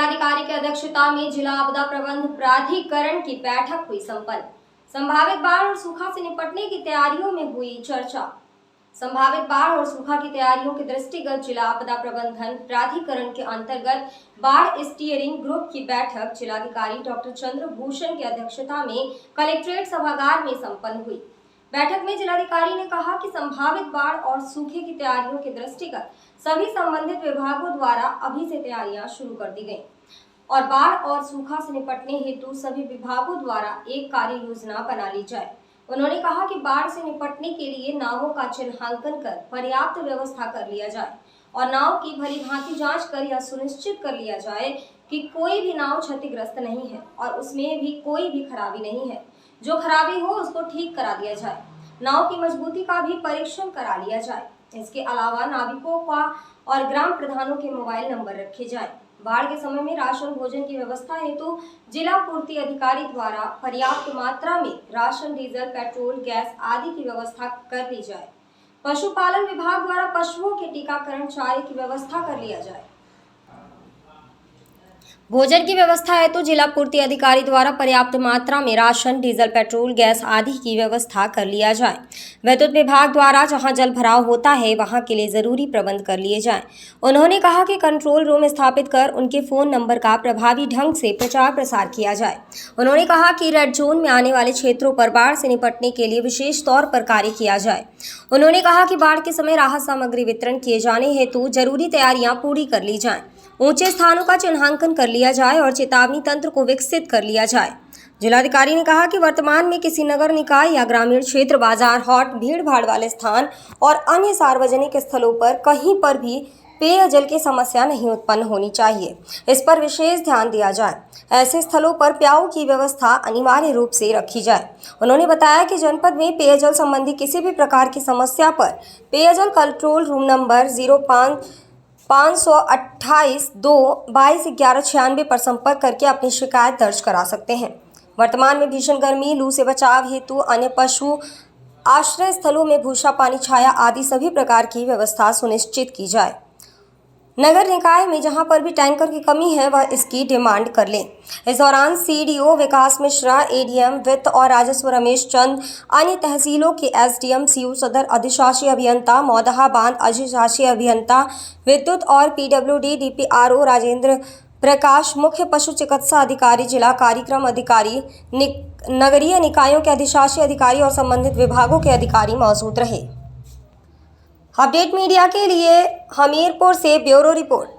जिलाधिकारी की अध्यक्षता में जिला आपदा प्रबंध प्राधिकरण की बैठक हुई संपन्न। संभावित बाढ़ और सूखा से निपटने की तैयारियों में हुई चर्चा। संभावित बाढ़ और सूखा की तैयारियों के दृष्टिगत जिला आपदा प्रबंधन प्राधिकरण के अंतर्गत बाढ़ स्टीयरिंग ग्रुप की बैठक जिलाधिकारी डॉक्टर चंद्रभूषण की अध्यक्षता में कलेक्ट्रेट सभागार में संपन्न हुई। बैठक में जिलाधिकारी ने कहा कि संभावित बाढ़ और सूखे की तैयारियों के दृष्टिगत सभी संबंधित विभागों द्वारा अभी से तैयारियां शुरू कर दी गई और बाढ़ और सूखा से निपटने हेतु सभी विभागों द्वारा एक कार्य योजना बना ली जाए। उन्होंने कहा कि बाढ़ से निपटने के लिए नावों का चिन्हांकन कर पर्याप्त व्यवस्था कर लिया जाए और नाव की भली भांति जांच कर यह सुनिश्चित कर लिया जाए कि कोई भी नाव क्षतिग्रस्त नहीं है और उसमें भी कोई भी खराबी नहीं है। जो खराबी हो उसको ठीक करा दिया जाए। नाव की मजबूती का भी परीक्षण करा लिया जाए। इसके अलावा नाविकों का और ग्राम प्रधानों के मोबाइल नंबर रखे जाए। बाढ़ के समय में राशन भोजन की व्यवस्था हेतु जिला पूर्ति अधिकारी द्वारा पर्याप्त मात्रा में राशन, डीजल, पेट्रोल, गैस आदि की व्यवस्था कर ली जाए। पशुपालन विभाग द्वारा पशुओं के टीकाकरण, चारे की व्यवस्था कर लिया जाए। भोजन की व्यवस्था है तो जिला पूर्ति अधिकारी द्वारा पर्याप्त मात्रा में राशन, डीजल, पेट्रोल, गैस आदि की व्यवस्था कर लिया जाए। विद्युत विभाग द्वारा जहां जल भराव होता है वहां के लिए जरूरी प्रबंध कर लिए जाएं। उन्होंने कहा कि कंट्रोल रूम स्थापित कर उनके फोन नंबर का प्रभावी ढंग से प्रचार प्रसार किया जाए। उन्होंने कहा कि रेड जोन में आने वाले क्षेत्रों पर बाढ़ से निपटने के लिए विशेष तौर पर कार्य किया जाए। उन्होंने कहा कि बाढ़ के समय राहत सामग्री वितरण किए जाने हेतु जरूरी तैयारियां पूरी कर ली जाएं। ऊंचे स्थानों का चिन्हांकन कर लिया जाए और चेतावनी तंत्र को विकसित कर लिया जाए। जिलाधिकारी ने कहा कि वर्तमान में किसी नगर निकाय या ग्रामीण क्षेत्र, बाजार, हाट, भीड़ भाड़ वाले स्थान और अन्य सार्वजनिक स्थलों पर कहीं पर भी पेयजल की समस्या नहीं उत्पन्न होनी चाहिए। इस पर विशेष ध्यान दिया जाए। ऐसे स्थलों पर प्याऊ की व्यवस्था अनिवार्य रूप से रखी जाए। उन्होंने बताया कि जनपद में पेयजल संबंधी किसी भी प्रकार की समस्या पर पेयजल कंट्रोल रूम नंबर 05-528-2-22-1196 पर संपर्क करके अपनी शिकायत दर्ज करा सकते हैं। वर्तमान में भीषण गर्मी, लू से बचाव हेतु अन्य पशु आश्रय स्थलों में भूसा, पानी, छाया आदि सभी प्रकार की व्यवस्था सुनिश्चित की जाए। नगर निकाय में जहां पर भी टैंकर की कमी है वह इसकी डिमांड कर लें। इस दौरान सीडीओ विकास मिश्रा, एडीएम वित्त और राजस्व रमेश चंद, अन्य तहसीलों के एसडीएम, सीयू सदर, अधिशासी अभियंता, मौदहा बांध अधिशासी अभियंता, विद्युत और पीडब्ल्यूडी डीपीआरओ राजेंद्र प्रकाश, मुख्य पशु चिकित्सा अधिकारी, जिला कार्यक्रम अधिकारी, नगरीय निकायों के अधिशासी अधिकारी और संबंधित विभागों के अधिकारी मौजूद रहे। अपडेट मीडिया के लिए हमीरपुर से ब्यूरो रिपोर्ट।